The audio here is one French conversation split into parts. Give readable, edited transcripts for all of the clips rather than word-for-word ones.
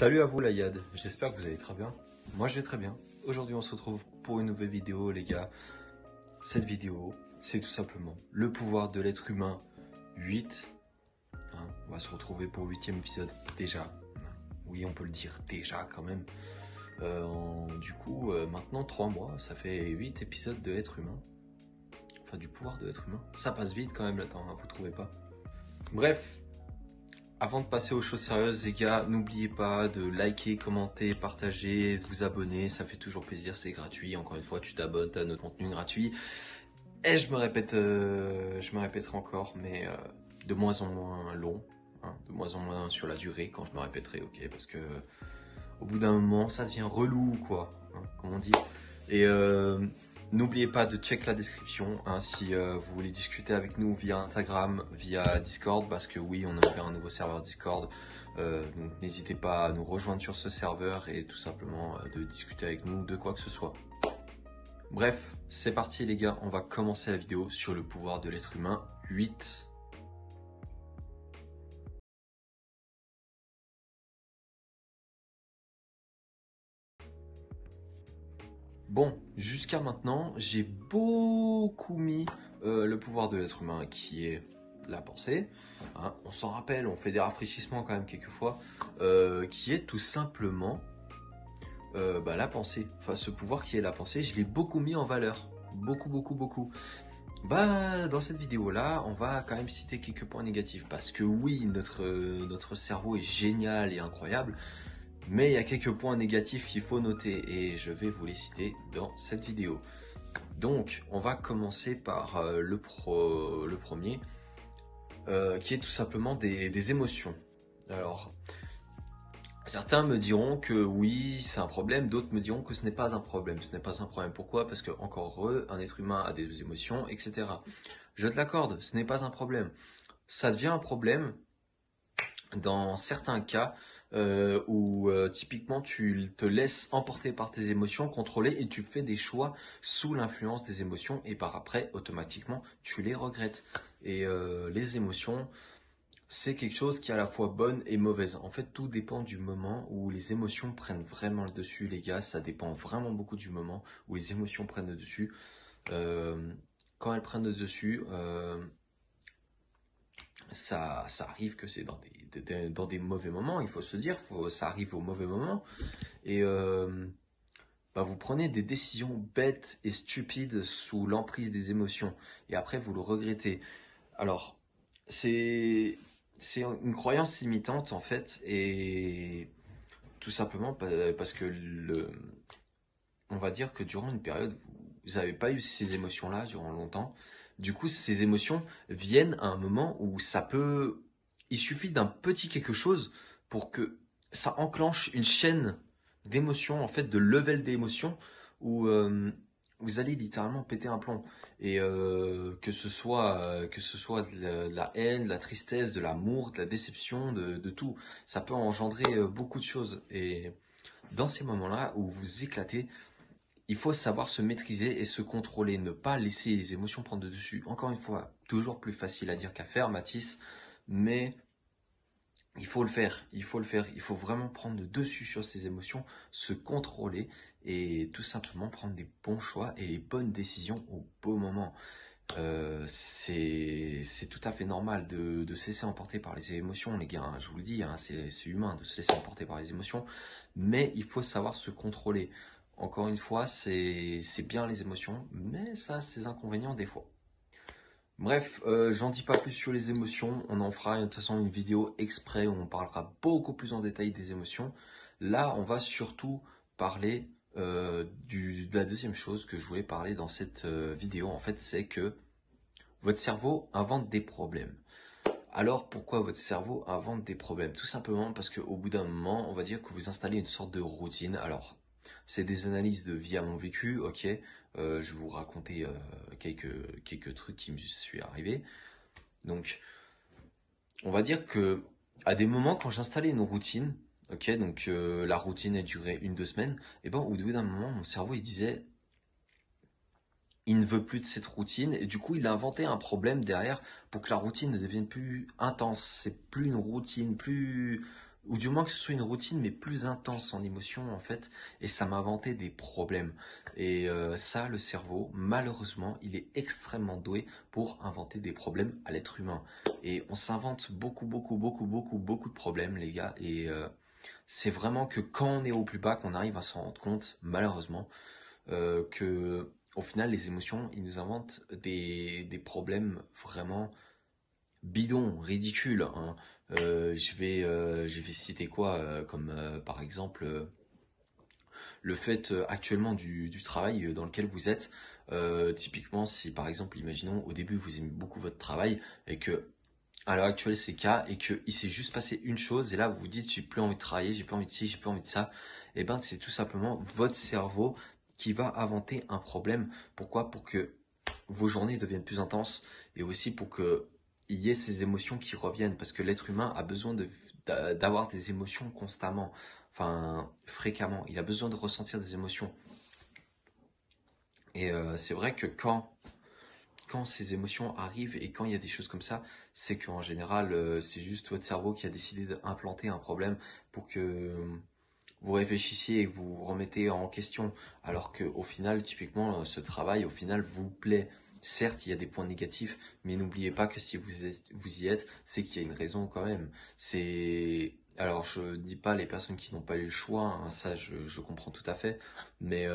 Salut à vous la Yad, j'espère que vous allez très bien. Moi je vais très bien. Aujourd'hui on se retrouve pour une nouvelle vidéo les gars. Cette vidéo c'est tout simplement le pouvoir de l'être humain 8. On va se retrouver pour le 8e épisode déjà. Oui on peut le dire déjà quand même. Maintenant 3 mois, ça fait 8 épisodes de l'être humain. Enfin du pouvoir de l'être humain. Ça passe vite quand même le temps, vous trouvez pas? Bref. Avant de passer aux choses sérieuses, les gars, n'oubliez pas de liker, commenter, partager, vous abonner, ça fait toujours plaisir, c'est gratuit. Encore une fois, tu t'abonnes à notre contenu gratuit. Et je me répéterai encore, mais de moins en moins long, de moins en moins sur la durée quand je me répéterai, ok, parce que au bout d'un moment, ça devient relou, quoi, comme on dit. Et n'oubliez pas de check la description si vous voulez discuter avec nous via Instagram, via Discord, parce que oui, on a ouvert un nouveau serveur Discord. Donc n'hésitez pas à nous rejoindre sur ce serveur et tout simplement de discuter avec nous de quoi que ce soit. Bref, c'est parti les gars, on va commencer la vidéo sur le pouvoir de l'être humain 8. Bon, jusqu'à maintenant, j'ai beaucoup mis le pouvoir de l'être humain qui est la pensée. On s'en rappelle, on fait des rafraîchissements quand même quelquefois, qui est tout simplement la pensée. Enfin, ce pouvoir qui est la pensée, je l'ai beaucoup mis en valeur. Beaucoup. Dans cette vidéo-là, on va quand même citer quelques points négatifs. Parce que oui, notre cerveau est génial et incroyable. Mais il y a quelques points négatifs qu'il faut noter et je vais vous les citer dans cette vidéo. Donc, on va commencer par le premier, qui est tout simplement des émotions. Alors, certains me diront que oui, c'est un problème, d'autres me diront que ce n'est pas un problème. Ce n'est pas un problème. Pourquoi? Parce que, encore heureux, un être humain a des émotions, etc. Je te l'accorde, ce n'est pas un problème. Ça devient un problème dans certains cas où typiquement tu te laisses emporter par tes émotions, contrôler et tu fais des choix sous l'influence des émotions et par après automatiquement tu les regrettes. Et les émotions, c'est quelque chose qui est à la fois bonne et mauvaise. En fait, tout dépend du moment où les émotions prennent vraiment le dessus, les gars. Ça dépend vraiment beaucoup du moment où les émotions prennent le dessus. Quand elles prennent le dessus, ça arrive que c'est dans des mauvais moments, il faut se dire, ça arrive au mauvais moment. Et vous prenez des décisions bêtes et stupides sous l'emprise des émotions. Et après, vous le regrettez. Alors, c'est une croyance limitante en fait. Et tout simplement parce que on va dire que durant une période, vous n'avez pas eu ces émotions-là durant longtemps. Du coup, ces émotions viennent à un moment où il suffit d'un petit quelque chose pour que ça enclenche une chaîne d'émotions, en fait, de level d'émotions où vous allez littéralement péter un plomb. Et que ce soit de la haine, de la tristesse, de l'amour, de la déception, de tout. Ça peut engendrer beaucoup de choses. Et dans ces moments-là où vous éclatez, il faut savoir se maîtriser et se contrôler, ne pas laisser les émotions prendre le dessus. Encore une fois, toujours plus facile à dire qu'à faire, Mathis, mais il faut le faire, il faut vraiment prendre le dessus sur ses émotions, se contrôler et tout simplement prendre des bons choix et les bonnes décisions au bon moment. C'est tout à fait normal de se laisser emporter par les émotions, les gars, je vous le dis, c'est humain de se laisser emporter par les émotions, mais il faut savoir se contrôler. Encore une fois, c'est bien les émotions, mais ça a ses inconvénients des fois. Bref, j'en dis pas plus sur les émotions, on en fera de toute façon une vidéo exprès où on parlera beaucoup plus en détail des émotions. Là, on va surtout parler de la deuxième chose que je voulais parler dans cette vidéo, en fait, c'est que votre cerveau invente des problèmes. Alors, pourquoi votre cerveau invente des problèmes? Tout simplement parce qu'au bout d'un moment, on va dire que vous installez une sorte de routine. Alors, c'est des analyses de vie à mon vécu, ok. Je vais vous raconter quelques trucs qui me suis arrivé. Donc, on va dire que à des moments, quand j'installais une routine, ok, donc la routine elle durait 1-2 semaines, et au bout d'un moment, mon cerveau il disait, il ne veut plus de cette routine, et du coup, il a inventé un problème derrière pour que la routine ne devienne plus intense. C'est plus une routine, plus ou du moins que ce soit une routine, mais plus intense en émotion en fait, et ça m'inventait des problèmes. Et ça, le cerveau, malheureusement, il est extrêmement doué pour inventer des problèmes à l'être humain. Et on s'invente beaucoup de problèmes, les gars, et c'est vraiment que quand on est au plus bas, qu'on arrive à s'en rendre compte, malheureusement, que au final, les émotions, ils nous inventent des problèmes vraiment bidons, ridicules, hein. Je vais citer quoi, comme par exemple le fait actuellement du travail dans lequel vous êtes. Typiquement, si par exemple, imaginons au début vous aimez beaucoup votre travail et que à l'heure actuelle c'est le cas et qu'il s'est juste passé une chose et là vous vous dites j'ai plus envie de travailler, j'ai plus envie de ci, j'ai plus envie de ça, et ben c'est tout simplement votre cerveau qui va inventer un problème. Pourquoi? Pour que vos journées deviennent plus intenses et aussi pour que il y ait ces émotions qui reviennent parce que l'être humain a besoin d'avoir des émotions constamment, enfin fréquemment. Il a besoin de ressentir des émotions. Et c'est vrai que quand ces émotions arrivent et quand il y a des choses comme ça, c'est qu'en général, c'est juste votre cerveau qui a décidé d'implanter un problème pour que vous réfléchissiez et vous remettez en question. Alors qu'au final, typiquement, ce travail, au final, vous plaît. Certes, il y a des points négatifs, mais n'oubliez pas que si vous y êtes, c'est qu'il y a une raison quand même. Alors, je dis pas les personnes qui n'ont pas eu le choix, hein, ça je comprends tout à fait, mais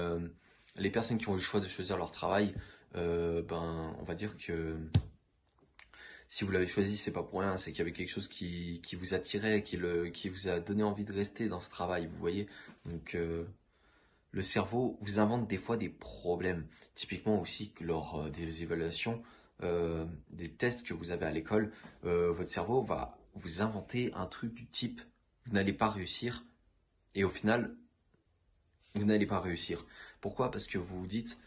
les personnes qui ont eu le choix de choisir leur travail, ben, on va dire que si vous l'avez choisi, c'est pas pour rien, c'est qu'il y avait quelque chose qui vous attirait, qui vous a donné envie de rester dans ce travail, vous voyez. Donc, le cerveau vous invente des fois des problèmes. Typiquement aussi que lors des évaluations, des tests que vous avez à l'école, votre cerveau va vous inventer un truc du type vous n'allez pas réussir et au final vous n'allez pas réussir. Pourquoi? Parce que vous dites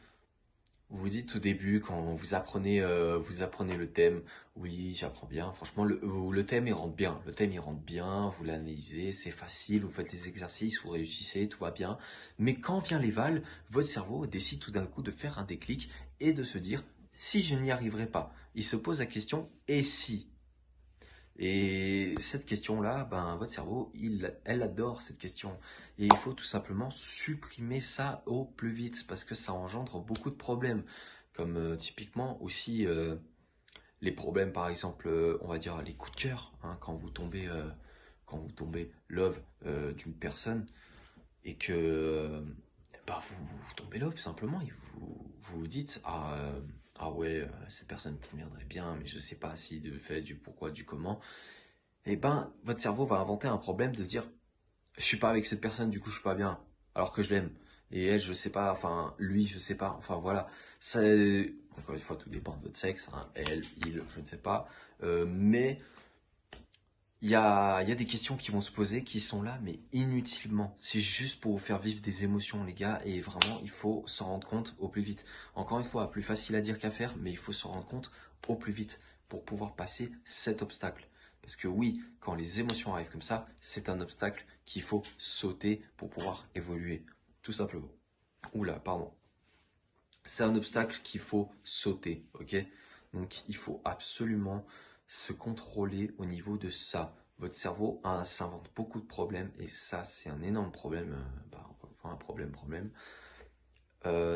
au début quand vous apprenez le thème, oui j'apprends bien, franchement le thème il rentre bien, vous l'analysez, c'est facile, vous faites les exercices, vous réussissez, tout va bien. Mais quand vient l'éval, votre cerveau décide tout d'un coup de faire un déclic et de se dire si je n'y arriverai pas. Il se pose la question et si? Et cette question-là, ben, votre cerveau, elle adore cette question. Et il faut tout simplement supprimer ça au plus vite parce que ça engendre beaucoup de problèmes. Comme typiquement aussi les problèmes, par exemple, on va dire les coups de cœur, hein, quand vous tombez love d'une personne et que bah, vous tombez love simplement et vous dites ah ouais, cette personne me conviendrait bien, mais je sais pas si de fait, du pourquoi, du comment. Et ben, votre cerveau va inventer un problème de se dire, je suis pas avec cette personne, du coup, je suis pas bien, alors que je l'aime. Et elle, je sais pas, enfin, lui, je sais pas, enfin, voilà. Encore une fois, tout dépend de votre sexe, hein, elle, il, je ne sais pas. Mais il y a des questions qui vont se poser qui sont là, mais inutilement. C'est juste pour vous faire vivre des émotions, les gars, et vraiment, il faut s'en rendre compte au plus vite. Encore une fois, plus facile à dire qu'à faire, mais il faut s'en rendre compte au plus vite pour pouvoir passer cet obstacle. Parce que oui, quand les émotions arrivent comme ça, c'est un obstacle qu'il faut sauter pour pouvoir évoluer. Tout simplement. Oula, pardon. C'est un obstacle qu'il faut sauter, ok? Donc il faut absolument se contrôler au niveau de ça. Votre cerveau s'invente beaucoup de problèmes et ça c'est un énorme problème, encore une fois un problème.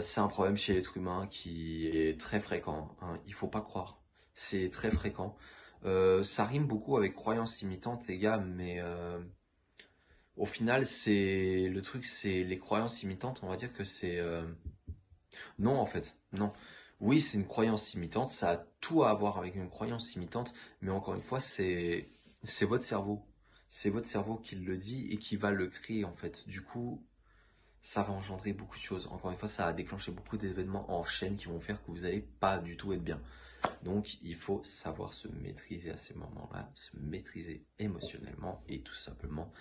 C'est un problème chez l'être humain qui est très fréquent, hein, il faut pas croire. C'est très fréquent. Ça rime beaucoup avec croyances limitantes les gars, mais au final le truc c'est les croyances limitantes, on va dire que c'est non, en fait, non. Oui, c'est une croyance limitante, ça a tout à voir avec une croyance limitante, mais encore une fois, c'est votre cerveau. C'est votre cerveau qui le dit et qui va le créer, en fait. Du coup, ça va engendrer beaucoup de choses. Encore une fois, ça va déclencher beaucoup d'événements en chaîne qui vont faire que vous n'allez pas du tout être bien. Donc, il faut savoir se maîtriser à ces moments-là, se maîtriser émotionnellement et tout simplement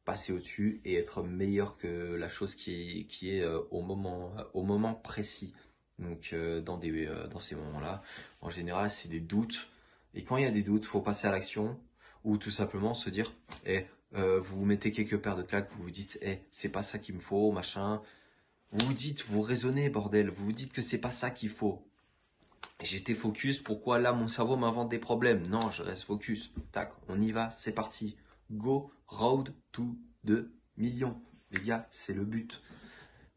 passer au-dessus et être meilleur que la chose qui est au moment précis. Donc dans ces moments-là, en général, c'est des doutes. Et quand il y a des doutes, faut passer à l'action ou tout simplement se dire, vous vous mettez quelques paires de claques, vous vous dites, c'est pas ça qu'il me faut, machin. Vous vous dites, vous raisonnez, bordel. Vous vous dites que c'est pas ça qu'il faut. J'étais focus, pourquoi là mon cerveau m'invente des problèmes? Non, je reste focus. Tac, on y va, c'est parti. go road to 2 millions. Les gars, c'est le but.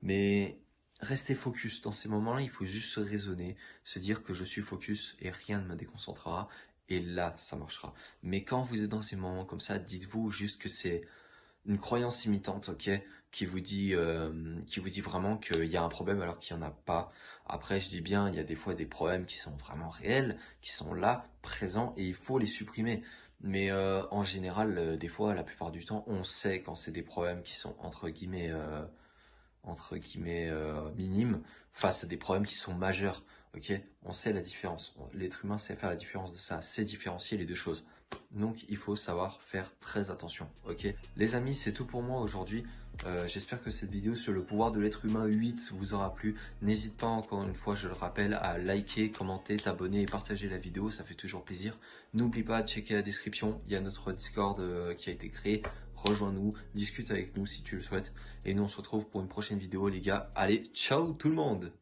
Mais restez focus. Dans ces moments-là, il faut juste se raisonner, se dire que je suis focus et rien ne me déconcentrera. Et là, ça marchera. Mais quand vous êtes dans ces moments comme ça, dites-vous juste que c'est une croyance limitante, ok, qui vous dit vraiment qu'il y a un problème alors qu'il n'y en a pas. Après, je dis bien, il y a des fois des problèmes qui sont vraiment réels, qui sont là, présents, et il faut les supprimer. Mais en général, des fois, la plupart du temps, on sait quand c'est des problèmes qui sont minimes face à des problèmes qui sont majeurs. Ok, on sait la différence. L'être humain sait faire la différence de ça, sait différencier les deux choses. Donc il faut savoir faire très attention. Ok, les amis, c'est tout pour moi aujourd'hui. J'espère que cette vidéo sur le pouvoir de l'être humain 8 vous aura plu. N'hésite pas, encore une fois, je le rappelle, à liker, commenter, t'abonner et partager la vidéo, ça fait toujours plaisir. N'oublie pas de checker la description, il y a notre Discord qui a été créé. Rejoins-nous, discute avec nous si tu le souhaites. Et nous on se retrouve pour une prochaine vidéo les gars. Allez, ciao tout le monde!